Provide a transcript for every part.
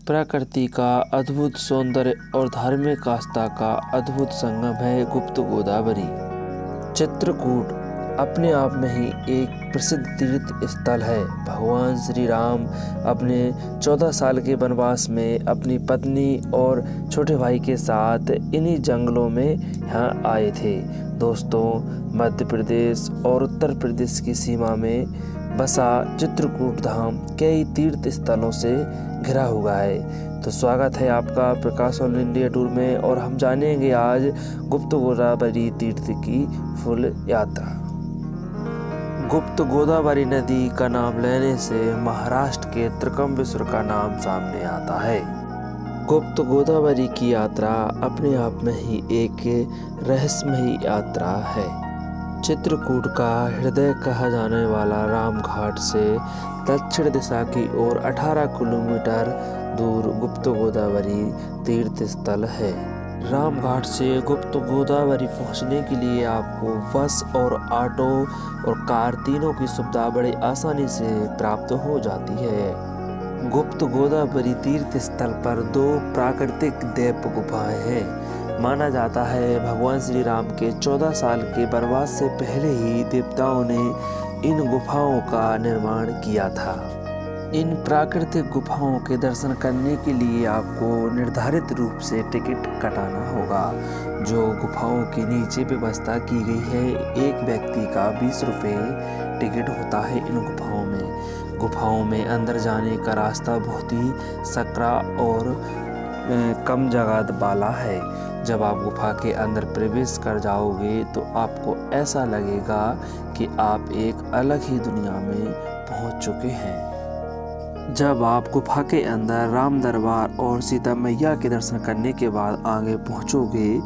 प्रकृति का अद्भुत सौंदर्य और धार्मिक आस्था का अद्भुत संगम है गुप्त गोदावरी। चित्रकूट अपने आप में ही एक प्रसिद्ध तीर्थ स्थल है। भगवान श्री राम अपने 14 साल के वनवास में अपनी पत्नी और छोटे भाई के साथ इन्हीं जंगलों में यहाँ आए थे। दोस्तों, मध्य प्रदेश और उत्तर प्रदेश की सीमा में बसा चित्रकूट धाम कई तीर्थ स्थलों से घिरा हुआ है। तो स्वागत है आपका प्रकाश ऑल इंडिया टूर में, और हम जानेंगे आज गुप्त गोदावरी तीर्थ की फुल यात्रा। गुप्त गोदावरी नदी का नाम लेने से महाराष्ट्र के त्रिकम्बेश्वर का नाम सामने आता है। गुप्त गोदावरी की यात्रा अपने आप में ही एक रहस्यमयी यात्रा है। चित्रकूट का हृदय कहा जाने वाला रामघाट से दक्षिण दिशा की ओर 18 किलोमीटर दूर गुप्त गोदावरी तीर्थ स्थल है। रामघाट से गुप्त गोदावरी पहुंचने के लिए आपको बस और ऑटो और कार तीनों की सुविधा बड़े आसानी से प्राप्त हो जाती है। गुप्त गोदावरी तीर्थ स्थल पर 2 प्राकृतिक देव गुफाएं हैं। माना जाता है भगवान श्री राम के 14 साल के वनवास से पहले ही देवताओं ने इन गुफाओं का निर्माण किया था। इन प्राकृतिक गुफाओं के दर्शन करने के लिए आपको निर्धारित रूप से टिकट कटाना होगा, जो गुफाओं के नीचे व्यवस्था की गई है। एक व्यक्ति का 20 रुपये टिकट होता है इन गुफाओं में। गुफाओं में अंदर जाने का रास्ता बहुत ही सकरा और कम जगह वाला है। जब आप गुफा के अंदर प्रवेश कर जाओगे तो आपको ऐसा लगेगा कि आप एक अलग ही दुनिया में पहुंच चुके हैं। जब आप गुफा के अंदर राम दरबार और सीता मैया के दर्शन करने के बाद आगे पहुंचोगे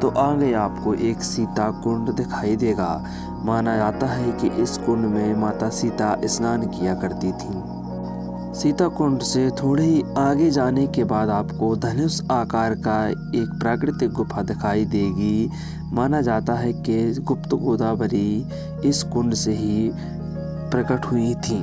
तो आगे आपको एक सीता कुंड दिखाई देगा। माना जाता है कि इस कुंड में माता सीता स्नान किया करती थीं। सीता कुंड से थोड़े ही आगे जाने के बाद आपको धनुष आकार का एक प्राकृतिक गुफा दिखाई देगी। माना जाता है कि गुप्त गोदावरी इस कुंड से ही प्रकट हुई थी।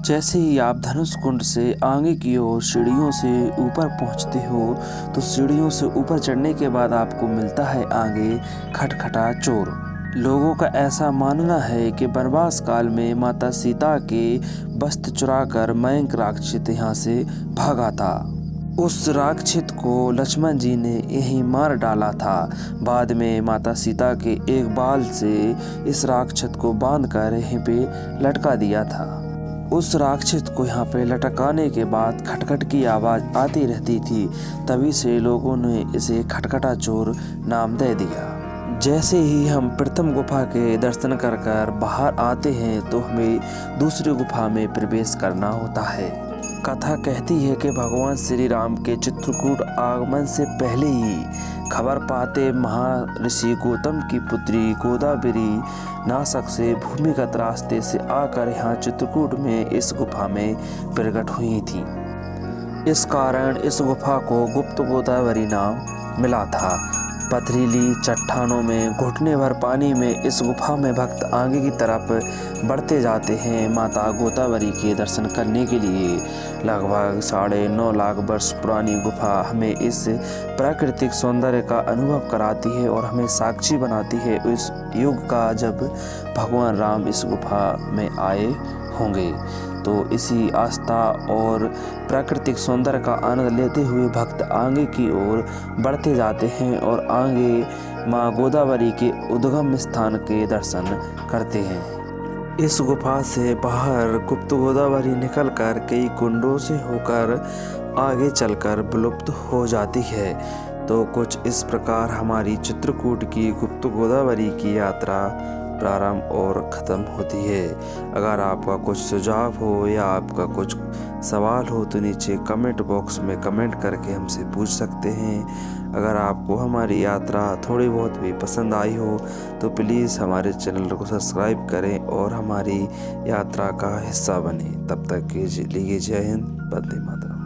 जैसे ही आप धनुष कुंड से आगे की ओर सीढ़ियों से ऊपर पहुंचते हो तो सीढ़ियों से ऊपर चढ़ने के बाद आपको मिलता है आगे खटखटा चोर। लोगों का ऐसा मानना है कि वनवास काल में माता सीता के वस्त्र चुराकर मयंक राक्षस यहाँ से भागा था। उस राक्षस को लक्ष्मण जी ने यहीं मार डाला था। बाद में माता सीता के एक बाल से इस राक्षस को बांधकर यहीं पे लटका दिया था। उस राक्षस को यहाँ पे लटकाने के बाद खटखट की आवाज़ आती रहती थी, तभी से लोगों ने इसे खटखटा चोर नाम दे दिया। जैसे ही हम प्रथम गुफा के दर्शन कर कर बाहर आते हैं तो हमें दूसरी गुफा में प्रवेश करना होता है। कथा कहती है कि भगवान श्री राम के चित्रकूट आगमन से पहले ही खबर पाते महर्षि गौतम की पुत्री गोदावरी नासक से भूमिगत रास्ते से आकर यहाँ चित्रकूट में इस गुफा में प्रकट हुई थी। इस कारण इस गुफा को गुप्त गोदावरी नाम मिला था। पथरीली चट्टानों में घुटने भर पानी में इस गुफा में भक्त आगे की तरफ बढ़ते जाते हैं माता गोदावरी के दर्शन करने के लिए। लगभग 9.5 लाख वर्ष पुरानी गुफा हमें इस प्राकृतिक सौंदर्य का अनुभव कराती है और हमें साक्षी बनाती है उस युग का जब भगवान राम इस गुफा में आए होंगे। तो इसी आस्था और प्राकृतिक सौंदर्य का आनंद लेते हुए भक्त आगे की ओर बढ़ते जाते हैं और आगे माँ गोदावरी के उद्गम स्थान के दर्शन करते हैं। इस गुफा से बाहर गुप्त गोदावरी निकलकर कई कुंडों से होकर आगे चलकर विलुप्त हो जाती है। तो कुछ इस प्रकार हमारी चित्रकूट की गुप्त गोदावरी की यात्रा प्रारंभ और ख़त्म होती है। अगर आपका कुछ सुझाव हो या आपका कुछ सवाल हो तो नीचे कमेंट बॉक्स में कमेंट करके हमसे पूछ सकते हैं। अगर आपको हमारी यात्रा थोड़ी बहुत भी पसंद आई हो तो प्लीज़ हमारे चैनल को सब्सक्राइब करें और हमारी यात्रा का हिस्सा बने। तब तक के लिए जय हिंद, वंदे मातरम।